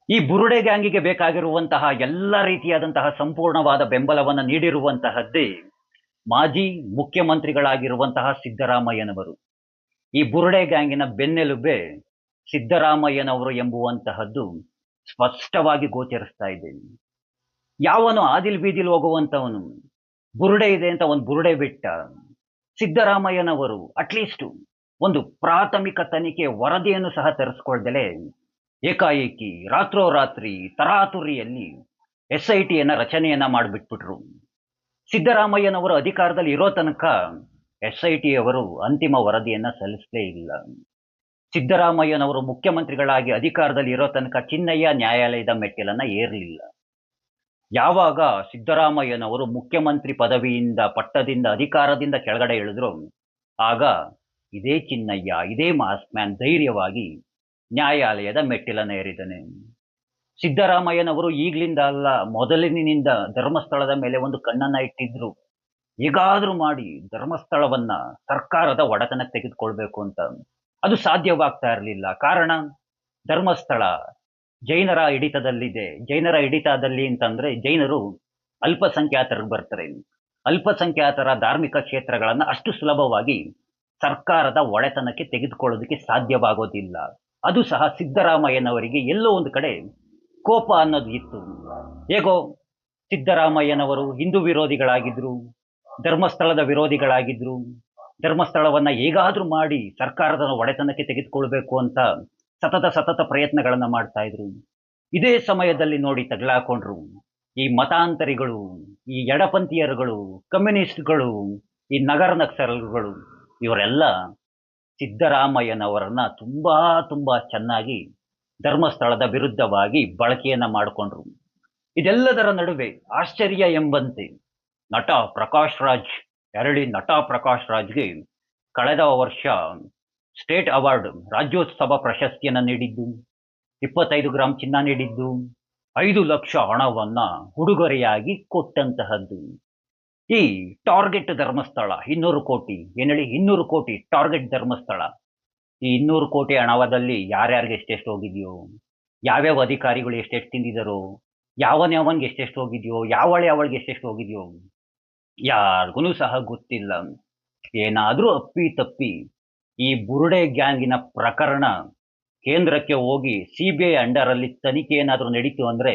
ಈ ಬುರುಡೆ ಗ್ಯಾಂಗಿಗೆ ಬೇಕಾಗಿರುವಂತಹ ಎಲ್ಲ ರೀತಿಯಾದಂತಹ ಸಂಪೂರ್ಣವಾದ ಬೆಂಬಲವನ್ನು ನೀಡಿರುವಂತಹದ್ದೇ ಮಾಜಿ ಮುಖ್ಯಮಂತ್ರಿಗಳಾಗಿರುವಂತಹ ಸಿದ್ದರಾಮಯ್ಯನವರು. ಈ ಬುರುಡೆ ಗ್ಯಾಂಗಿನ ಬೆನ್ನೆಲುಬೆ ಸಿದ್ದರಾಮಯ್ಯನವರು ಎಂಬುವಂತಹದ್ದು ಸ್ಪಷ್ಟವಾಗಿ ಗೋಚರಿಸ್ತಾ ಇದೆ. ಯಾವನು ಆದಿಲ್ ಬೀದಿಲ್ ಹೋಗುವಂತವನು ಬುರುಡೆ ಇದೆ ಅಂತ ಒಂದು ಬುರುಡೆ ಬಿಟ್ಟ, ಸಿದ್ದರಾಮಯ್ಯನವರು ಅಟ್ಲೀಸ್ಟ್ ಒಂದು ಪ್ರಾಥಮಿಕ ತನಿಖೆ ವರದಿಯನ್ನು ಸಹ ತರಿಸ್ಕೊಳ್ದಲೇ ಏಕಾಏಕಿ ರಾತ್ರೋರಾತ್ರಿ ತರಾತುರಿಯಲ್ಲಿ SITಯನ್ನ ರಚನೆಯನ್ನ ಮಾಡಿಬಿಟ್ಬಿಟ್ರು. ಸಿದ್ದರಾಮಯ್ಯನವರು ಅಧಿಕಾರದಲ್ಲಿ ಇರೋ ತನಕ SITಯವರು ಅಂತಿಮ ವರದಿಯನ್ನ ಸಲ್ಲಿಸಲೇ ಇಲ್ಲ. ಸಿದ್ದರಾಮಯ್ಯನವರು ಮುಖ್ಯಮಂತ್ರಿಗಳಾಗಿ ಅಧಿಕಾರದಲ್ಲಿ ಇರೋ ತನಕ ಚಿನ್ನಯ್ಯ ನ್ಯಾಯಾಲಯದ ಮೆಟ್ಟಿಲನ್ನ ಏರಲಿಲ್ಲ. ಯಾವಾಗ ಸಿದ್ದರಾಮಯ್ಯನವರು ಮುಖ್ಯಮಂತ್ರಿ ಪದವಿಯಿಂದ ಪಟ್ಟದಿಂದ ಅಧಿಕಾರದಿಂದ ಕೆಳಗಡೆ ಇಳಿದ್ರು, ಆಗ ಇದೇ ಚಿನ್ನಯ್ಯ, ಇದೇ ಮಾಸ್ ಮ್ಯಾನ್ ಧೈರ್ಯವಾಗಿ ನ್ಯಾಯಾಲಯದ ಮೆಟ್ಟಿಲನ್ನ ಏರಿದ್ದಾನೆ. ಸಿದ್ದರಾಮಯ್ಯನವರು ಈಗ್ಲಿಂದ ಅಲ್ಲ, ಮೊದಲಿನಿಂದ ಧರ್ಮಸ್ಥಳದ ಮೇಲೆ ಒಂದು ಕಣ್ಣನ್ನ ಇಟ್ಟಿದ್ರು. ಹೇಗಾದ್ರೂ ಮಾಡಿ ಧರ್ಮಸ್ಥಳವನ್ನ ಸರ್ಕಾರದ ಒಡೆತನಕ್ಕೆ ತೆಗೆದುಕೊಳ್ಬೇಕು ಅಂತ. ಅದು ಸಾಧ್ಯವಾಗ್ತಾ ಇರಲಿಲ್ಲ. ಕಾರಣ, ಧರ್ಮಸ್ಥಳ ಜೈನರ ಹಿಡಿತದಲ್ಲಿದೆ. ಜೈನರ ಹಿಡಿತದಲ್ಲಿ ಅಂತಂದ್ರೆ ಜೈನರು ಅಲ್ಪಸಂಖ್ಯಾತರಿಗೆ ಬರ್ತಾರೆ. ಅಲ್ಪಸಂಖ್ಯಾತರ ಧಾರ್ಮಿಕ ಕ್ಷೇತ್ರಗಳನ್ನ ಅಷ್ಟು ಸುಲಭವಾಗಿ ಸರ್ಕಾರದ ಒಡೆತನಕ್ಕೆ ತೆಗೆದುಕೊಳ್ಳೋದಕ್ಕೆ ಸಾಧ್ಯವಾಗೋದಿಲ್ಲ. ಅದು ಸಹ ಸಿದ್ದರಾಮಯ್ಯನವರಿಗೆ ಎಲ್ಲೋ ಒಂದು ಕಡೆ ಕೋಪ ಅನ್ನೋದು ಇತ್ತು. ಹೇಗೋ ಸಿದ್ದರಾಮಯ್ಯನವರು ಹಿಂದೂ ವಿರೋಧಿಗಳಾಗಿದ್ರು, ಧರ್ಮಸ್ಥಳದ ವಿರೋಧಿಗಳಾಗಿದ್ರು. ಧರ್ಮಸ್ಥಳವನ್ನ ಹೇಗಾದ್ರೂ ಮಾಡಿ ಸರ್ಕಾರದ ಒಡೆತನಕ್ಕೆ ತೆಗೆದುಕೊಳ್ಬೇಕು ಅಂತ ಸತತ ಪ್ರಯತ್ನಗಳನ್ನ ಮಾಡ್ತಾ ಇದ್ರು. ಇದೇ ಸಮಯದಲ್ಲಿ ನೋಡಿ ತಗಲಾಕೊಂಡ್ರು ಈ ಮತಾಂತರಿಗಳು, ಈ ಎಡಪಂಥೀಯರುಗಳು, ಕಮ್ಯುನಿಸ್ಟ್ಗಳು, ಈ ನಗರ ನಕ್ಸಲರುಗಳು. ಇವರೆಲ್ಲ ಸಿದ್ದರಾಮಯ್ಯನವರನ್ನ ತುಂಬಾ ಚೆನ್ನಾಗಿ ಧರ್ಮಸ್ಥಳದ ವಿರುದ್ಧವಾಗಿ ಬಳಕೆಯನ್ನ ಮಾಡಿಕೊಂಡ್ರು. ಇದೆಲ್ಲದರ ನಡುವೆ ಆಶ್ಚರ್ಯ ಎಂಬಂತೆ ನಟ ಪ್ರಕಾಶ್ ರಾಜ್, ನಟ ಪ್ರಕಾಶ್ ರಾಜ್ಗೆ ಕಳೆದ ವರ್ಷ ಸ್ಟೇಟ್ ಅವಾರ್ಡ್, ರಾಜ್ಯೋತ್ಸವ ಪ್ರಶಸ್ತಿಯನ್ನ ನೀಡಿದ್ದು, 25 ಗ್ರಾಂ ಚಿನ್ನ ನೀಡಿದ್ದು, 5 ಲಕ್ಷ ಹಣವನ್ನ ಉಡುಗೊರೆಯಾಗಿ ಕೊಟ್ಟಂತಹದ್ದು. ಈ ಟಾರ್ಗೆಟ್ ಧರ್ಮಸ್ಥಳ 200 ಕೋಟಿ, ಏನ್ ಹೇಳಿ 200 ಕೋಟಿ ಟಾರ್ಗೆಟ್ ಧರ್ಮಸ್ಥಳ. ಈ 200 ಕೋಟಿ ಹಣವದಲ್ಲಿ ಯಾರ್ಯಾರಿಗೆ ಎಷ್ಟೆಷ್ಟು ಹೋಗಿದೆಯೋ, ಯಾವ್ಯಾವ ಅಧಿಕಾರಿಗಳು ಎಷ್ಟೆಷ್ಟು ತಿಂದಿದ್ದಾರೋ, ಯಾವನ್ಗೆ ಎಷ್ಟೆಷ್ಟು ಹೋಗಿದೆಯೋ, ಯಾವಳಿಗೆ ಎಷ್ಟೆಷ್ಟು ಹೋಗಿದೆಯೋ ಯಾರಿಗೂ ಸಹ ಗೊತ್ತಿಲ್ಲ. ಏನಾದ್ರೂ ಅಪ್ಪಿ ತಪ್ಪಿ ಈ ಬುರುಡೆ ಗ್ಯಾಂಗಿನ ಪ್ರಕರಣ ಕೇಂದ್ರಕ್ಕೆ ಹೋಗಿ CBI ಅಂಡರ್ ಅಲ್ಲಿ ತನಿಖೆ ಏನಾದ್ರೂ ನಡೀತು ಅಂದ್ರೆ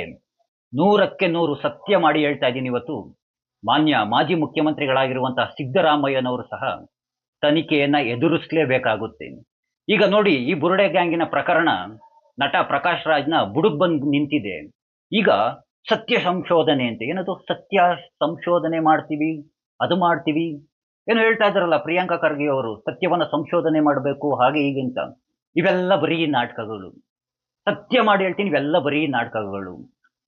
100ಕ್ಕೆ 100 ಸತ್ಯ ಮಾಡಿ ಹೇಳ್ತಾ ಇದ್ದೀನಿ, ಇವತ್ತು ಮಾನ್ಯ ಮಾಜಿ ಮುಖ್ಯಮಂತ್ರಿಗಳಾಗಿರುವಂತಹ ಸಿದ್ದರಾಮಯ್ಯನವರು ಸಹ ತನಿಖೆಯನ್ನ ಎದುರಿಸಲೇಬೇಕಾಗುತ್ತೆ. ಈಗ ನೋಡಿ, ಈ ಬುರುಡೆ ಗ್ಯಾಂಗಿನ ಪ್ರಕರಣ ನಟ ಪ್ರಕಾಶ್ ರಾಜ್ನ ಬುಡುಗ್ ಬಂದು ನಿಂತಿದೆ. ಈಗ ಸತ್ಯ ಸಂಶೋಧನೆ ಅಂತ, ಏನದು ಸತ್ಯ ಸಂಶೋಧನೆ ಮಾಡ್ತೀವಿ, ಅದು ಮಾಡ್ತೀವಿ ಏನು ಹೇಳ್ತಾ ಇದ್ದಾರಲ್ಲ ಪ್ರಿಯಾಂಕಾ ಖರ್ಗೆ ಅವರು, ಸತ್ಯವನ್ನ ಸಂಶೋಧನೆ ಮಾಡಬೇಕು ಹಾಗೆ ಹೀಗೆ ಅಂತ. ಇವೆಲ್ಲ ಬರೀ ನಾಟಕಗಳು. ಸತ್ಯ ಮಾಡಿ ಹೇಳ್ತೀನಿ, ಇವೆಲ್ಲ ಬರೀ ನಾಟಕಗಳು.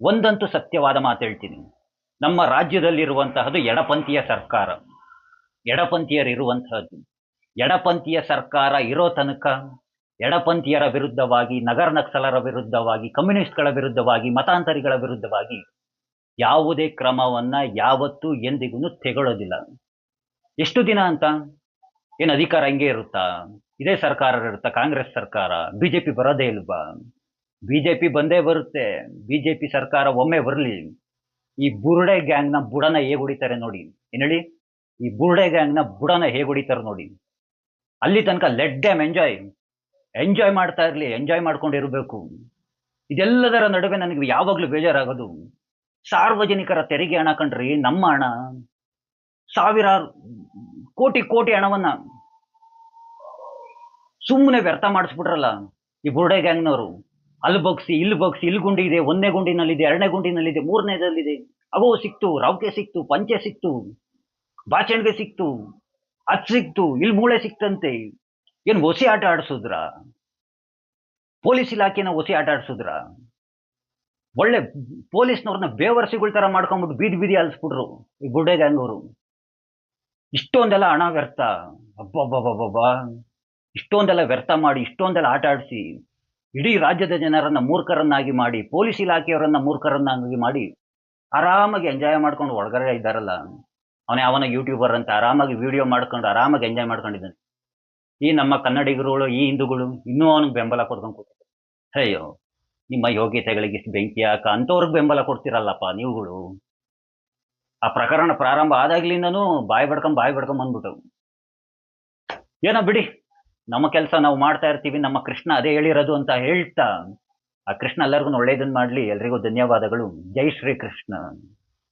ಒಂದಂತೂ ಸತ್ಯವಾದ ಮಾತು ಹೇಳ್ತೀನಿ, ನಮ್ಮ ರಾಜ್ಯದಲ್ಲಿರುವಂತಹದ್ದು ಎಡಪಂಥೀಯ ಸರ್ಕಾರ, ಎಡಪಂಥೀಯರಿರುವಂತಹದ್ದು. ಎಡಪಂಥೀಯ ಸರ್ಕಾರ ಇರೋ ತನಕ ಎಡಪಂಥೀಯರ ವಿರುದ್ಧವಾಗಿ, ನಗರ ನಕ್ಸಲರ ವಿರುದ್ಧವಾಗಿ, ಕಮ್ಯುನಿಸ್ಟ್ಗಳ ವಿರುದ್ಧವಾಗಿ, ಮತಾಂತರಿಗಳ ವಿರುದ್ಧವಾಗಿ ಯಾವುದೇ ಕ್ರಮವನ್ನ ಯಾವತ್ತೂ ಎಂದಿಗೂ ತೆಗೊಳ್ಳೋದಿಲ್ಲ. ಎಷ್ಟು ದಿನ ಅಂತ? ಏನು ಅಧಿಕಾರ ಹಂಗೆ ಇರುತ್ತಾ? ಇದೇ ಸರ್ಕಾರ ಇರುತ್ತಾ? ಕಾಂಗ್ರೆಸ್ ಸರ್ಕಾರ? ಬಿಜೆಪಿ ಬರೋದೇ ಇಲ್ವಾ? ಬಿಜೆಪಿ ಬಂದೇ ಬರುತ್ತೆ. ಬಿಜೆಪಿ ಸರ್ಕಾರ ಒಮ್ಮೆ ಬರಲಿ, ಈ ಬುರುಡೆ ಗ್ಯಾಂಗ್ನ ಬುಡನ ಹೇಗೆ ಹೊಡಿತಾರೆ ನೋಡಿ. ಏನ್ ಹೇಳಿ, ಈ ಬುರುಡೆ ಗ್ಯಾಂಗ್ನ ಬುಡನ ಹೇಗೆ ಹೊಡಿತಾರೆ ನೋಡಿ. ಅಲ್ಲಿ ತನಕ ಲೆಟ್ ಡ್ಯಾಮ್ ಎಂಜಾಯ್ ಮಾಡ್ತಾ ಇರ್ಲಿ, ಎಂಜಾಯ್ ಮಾಡ್ಕೊಂಡಿರ್ಬೇಕು. ಇದೆಲ್ಲದರ ನಡುವೆ ನನಗೆ ಯಾವಾಗ್ಲೂ ಬೇಜಾರಾಗೋದು, ಸಾರ್ವಜನಿಕರ ತೆರಿಗೆ ಹಣ ಕಂಡ್ರಿ, ನಮ್ಮ ಹಣ, ಸಾವಿರಾರು ಕೋಟಿ ಹಣವನ್ನ ಸುಮ್ಮನೆ ವ್ಯರ್ಥ ಮಾಡಿಸ್ಬಿಟ್ರಲ್ಲ ಈ ಬುರುಡೆ ಗ್ಯಾಂಗ್ನವರು. ಅಲ್ಲಿ ಬಗ್ಸಿ, ಇಲ್ಲಿ ಗುಂಡಿ ಇದೆ, 1ನೇ ಗುಂಡಿನಲ್ಲಿದೆ, 2ನೇ ಗುಂಡಿನಲ್ಲಿದೆ, 3ನೇದಲ್ಲಿದೆ. ಅವೋ ಸಿಕ್ತು, ರೌಕೆ ಸಿಕ್ತು, ಪಂಚೆ ಸಿಕ್ತು, ಬಾಚಣಿಗೆ ಸಿಕ್ತು, ಅದ್ ಸಿಕ್ತು, ಇಲ್ಲಿ ಮೂಳೆ ಸಿಕ್ತಂತೆ. ಏನ್ ಒಸಿ ಆಟ ಆಡಿಸಿದ್ರ? ಪೊಲೀಸ್ ಇಲಾಖೆನ ಒಸಿ ಆಟ ಆಡಿಸಿದ್ರ? ಒಳ್ಳೆ ಪೊಲೀಸ್ನವ್ರನ್ನ ಬೇವರ್ಸಿಗಳ ತರ ಮಾಡ್ಕೊಂಡ್ಬಿಟ್ಟು ಬೀದಿ ಅಲ್ಸ್ಬಿಟ್ರು ಈ ಬುರುಡೆ ಗ್ಯಾಂಗ್ ಅವರು. ಇಷ್ಟೊಂದೆಲ್ಲ ಹಣ ವ್ಯರ್ಥ, ಅಬ್ಬಬ್ಬಬ್ಬಬ್ಬಾ, ಇಷ್ಟೊಂದೆಲ್ಲ ವ್ಯರ್ಥ ಮಾಡಿ, ಇಷ್ಟೊಂದೆಲ್ಲ ಆಟ ಆಡಿಸಿ, ಇಡೀ ರಾಜ್ಯದ ಜನರನ್ನ ಮೂರ್ಖರನ್ನಾಗಿ ಮಾಡಿ, ಪೊಲೀಸ್ ಇಲಾಖೆಯವರನ್ನ ಮೂರ್ಖರನ್ನಾಗಿ ಮಾಡಿ, ಆರಾಮಾಗಿ ಎಂಜಾಯ್ ಮಾಡ್ಕೊಂಡು ಒಳಗಡೆ ಇದ್ದಾರಲ್ಲ. ಅವನ ಯಾವನ ಯೂಟ್ಯೂಬರ್ ಅಂತ ಆರಾಮಾಗಿ ವಿಡಿಯೋ ಮಾಡ್ಕೊಂಡು ಆರಾಮಾಗಿ ಎಂಜಾಯ್ ಮಾಡ್ಕೊಂಡಿದ್ದಾನೆ. ಈ ನಮ್ಮ ಕನ್ನಡಿಗರುಗಳು, ಈ ಹಿಂದೂಗಳು ಇನ್ನೂ ಅವನಿಗೆ ಬೆಂಬಲ ಕೊಡ್ಕೊಂಡು ಕೂತಿದ್ದಾರೆ. ಅಯ್ಯೋ, ನಿಮ್ಮ ಯೋಗ್ಯತೆಗಳಿಗೆ ಬೆಂಕಿ ಹಾಕ ಅಂಥವ್ರಿಗೆ ಬೆಂಬಲ ಕೊಡ್ತಿರಲ್ಲಪ್ಪ ನೀವುಗಳು. ಆ ಪ್ರಕರಣ ಪ್ರಾರಂಭ ಆದಾಗ್ಲಿಂದನೂ ಬಾಯ್ ಬಡ್ಕೊಂಡ್ ಬಂದ್ಬಿಟ್ಟು. ಏನೋ ಬಿಡಿ, ನಮ್ಮ ಕೆಲಸ ನಾವು ಮಾಡ್ತಾ ಇರ್ತೀವಿ, ನಮ್ಮ ಕೃಷ್ಣ ಅದೇ ಹೇಳಿರೋದು ಅಂತ ಹೇಳ್ತಾ, ಆ ಕೃಷ್ಣ ಎಲ್ಲರಿಗೂ ಒಳ್ಳೇದನ್ನ ಮಾಡ್ಲಿ. ಎಲ್ರಿಗೂ ಧನ್ಯವಾದಗಳು. ಜೈ ಶ್ರೀ ಕೃಷ್ಣ.